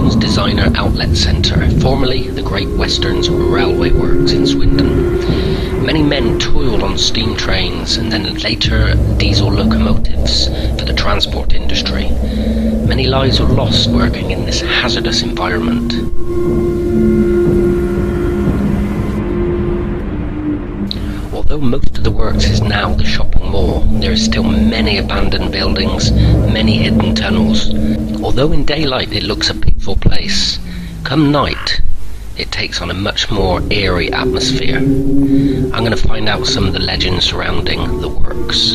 Swindons Designer Outlet Centre, formerly the Great Westerns Railway Works in Swindon. Many men toiled on steam trains and then later diesel locomotives for the transport industry. Many lives were lost working in this hazardous environment. Although most of the works is now the shopping mall, there are still many abandoned buildings, many hidden tunnels. Although in daylight it looks a peaceful place, come night it takes on a much more eerie atmosphere. I'm going to find out some of the legends surrounding the works.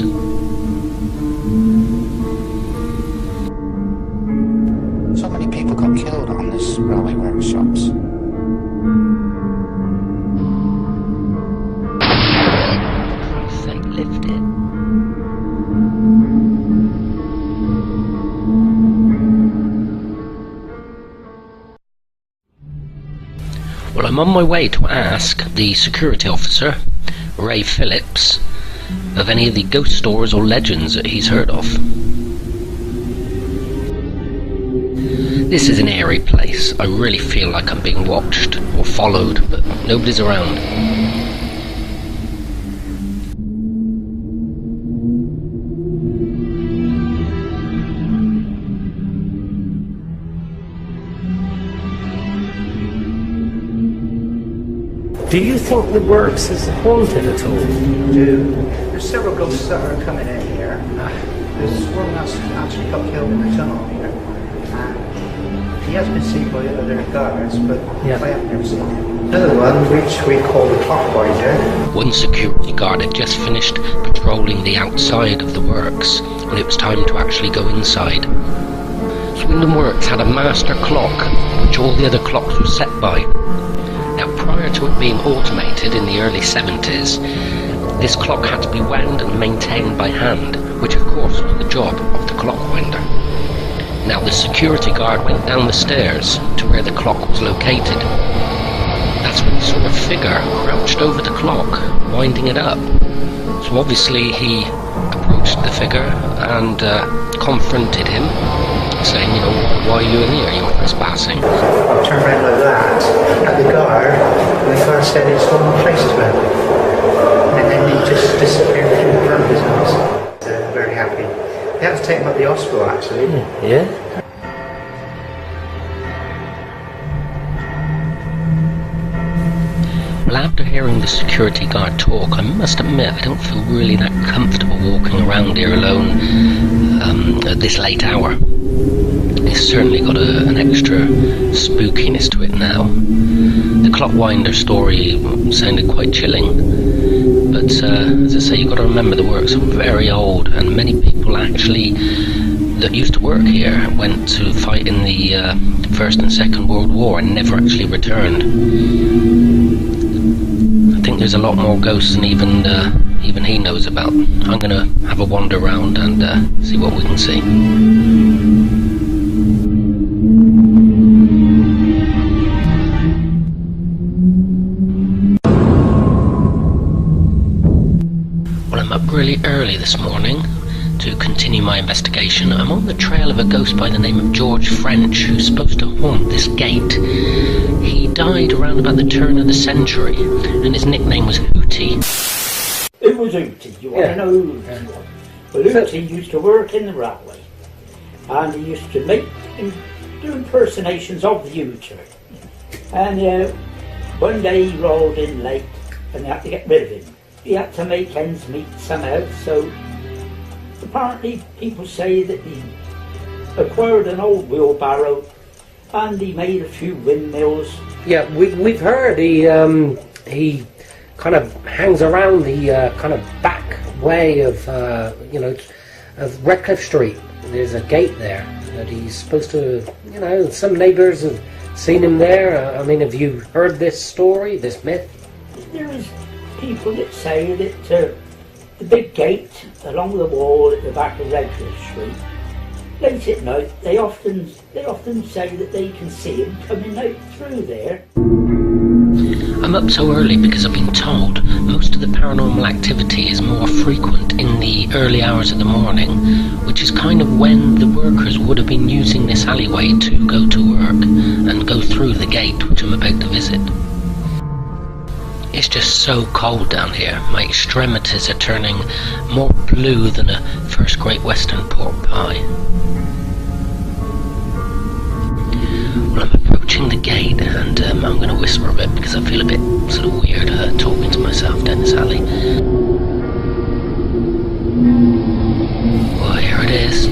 So many people got killed on this railway workshops. Lifted. Well, I'm on my way to ask the security officer, Ray Phillips, of any of the ghost stories or legends that he's heard of. This is an eerie place. I really feel like I'm being watched or followed, but nobody's around. Do you think the works is haunted at all? There's several ghosts that are coming in here. There's one that's actually got killed in the tunnel here. He has been seen by other guards, but I have never seen him. Another one, which we call the clockwinder. One security guard had just finished patrolling the outside of the works when it was time to actually go inside. Swindon Works had a master clock, which all the other clocks were set by. Now, prior to it being automated in the early 70s, this clock had to be wound and maintained by hand, which of course was the job of the clockwinder. Now, the security guard went down the stairs to where the clock was located. That's when he saw a figure crouched over the clock, winding it up. So obviously he approached the figure and confronted him, saying, you know, why are you in here? You're trespassing. I turned around like that at the guard, and the guard said it's not my place to him. And then he just disappeared in front of his house. Very happy. They had to take him up to the hospital actually. Yeah? Well, after hearing the security guard talk, I must admit I don't feel really that comfortable walking around here alone at this late hour. It's certainly got an extra spookiness to it now. The clockwinder story sounded quite chilling, but as I say, you've got to remember the works are very old, and many people actually that used to work here went to fight in the First and Second World War and never actually returned. I think there's a lot more ghosts than even he knows about. I'm going to have a wander around and see what we can see. Well, I'm up really early this morning to continue my investigation. I'm on the trail of a ghost by the name of George French, who's supposed to haunt this gate. He died around about the turn of the century, and his nickname was Hootie. Who was Hootie? You want to know who Hootie was? Well, Hootie used to work in the railway, and he used to do impersonations of the Hooter. And one day he rolled in late, and they had to get rid of him. He had to make ends meet somehow, so apparently people say that he acquired an old wheelbarrow and he made a few windmills. Yeah, we've heard he kind of hangs around the kind of back way of of Redcliffe Street. There's a gate there that he's supposed to, some neighbours have seen him there. I mean, have you heard this story, this myth? There is people that say that the big gate along the wall at the back of Redcliffe Street, late at night, they often say that they can see him coming out through there. I'm up so early because I've been told most of the paranormal activity is more frequent in the early hours of the morning, which is kind of when the workers would have been using this alleyway to go to work and go through the gate which I'm about to visit. It's just so cold down here. My extremities are turning more blue than a first Great Western pork pie. Well, I'm approaching the gate and I'm going to whisper a bit because I feel a bit sort of weird talking to myself down this alley. Well, here it is.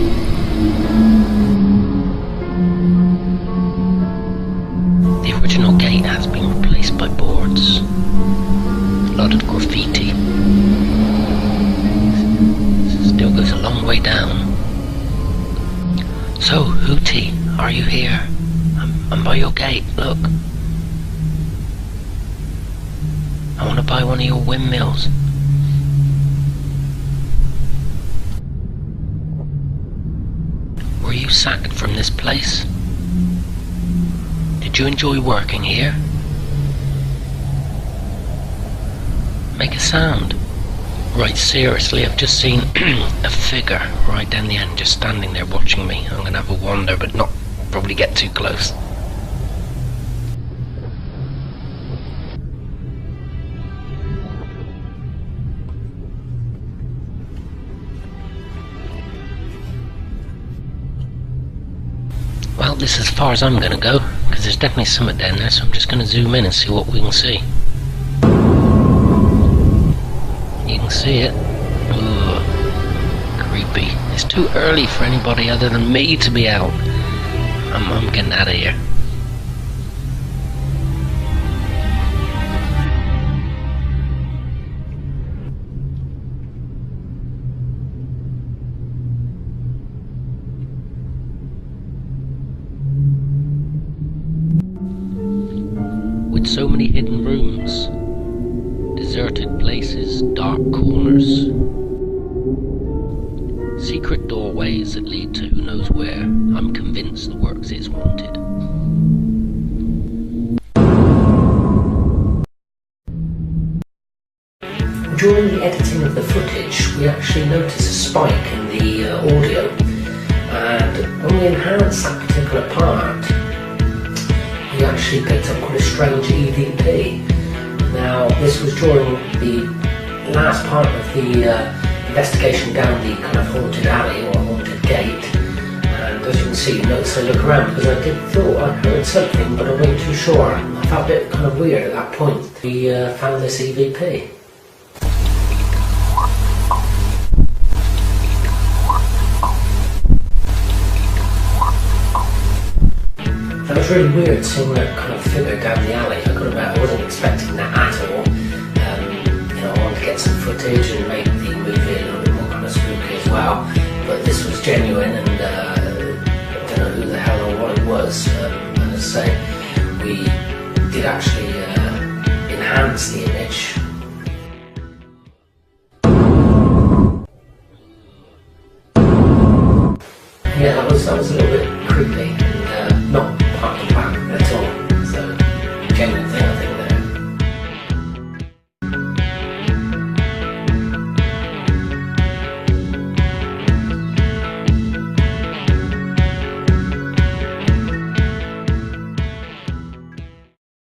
The original gate has been replaced by boards. A lot of graffiti. Still goes a long way down. So, Hootie, are you here? I'm by your gate, look. I want to buy one of your windmills. Were you sacked from this place? Did you enjoy working here? Make a sound. Right, seriously, I've just seen a figure right down the end just standing there watching me. I'm going to have a wander but not probably get too close. Well, this is as far as I'm going to go, because there's definitely something down there, so I'm just going to zoom in and see what we can see. You can see it. Ugh, creepy. It's too early for anybody other than me to be out. I'm getting out of here. With so many hidden rooms, deserted places, dark corners, secret doorways that lead to who knows where, I'm convinced the works is haunted. During the editing of the footage, we actually noticed a spike in the audio, and when we enhanced that particular part, we actually picked up quite a strange EVP. Now, this was during the last part of the investigation down the kind of haunted alley or haunted gate, and as you can see, notice I look around because I did thought I heard something, but I wasn't too sure. I felt a bit kind of weird at that point. We found this EVP. That was really weird seeing that kind of figure down the alley. I wasn't expecting that at all. You know, I wanted to get some footage and make the movie a little bit more kind of spooky as well. But this was genuine, and I don't know who the hell or what it was. And as I say, we did actually enhance the image. Yeah, that was a little bit creepy.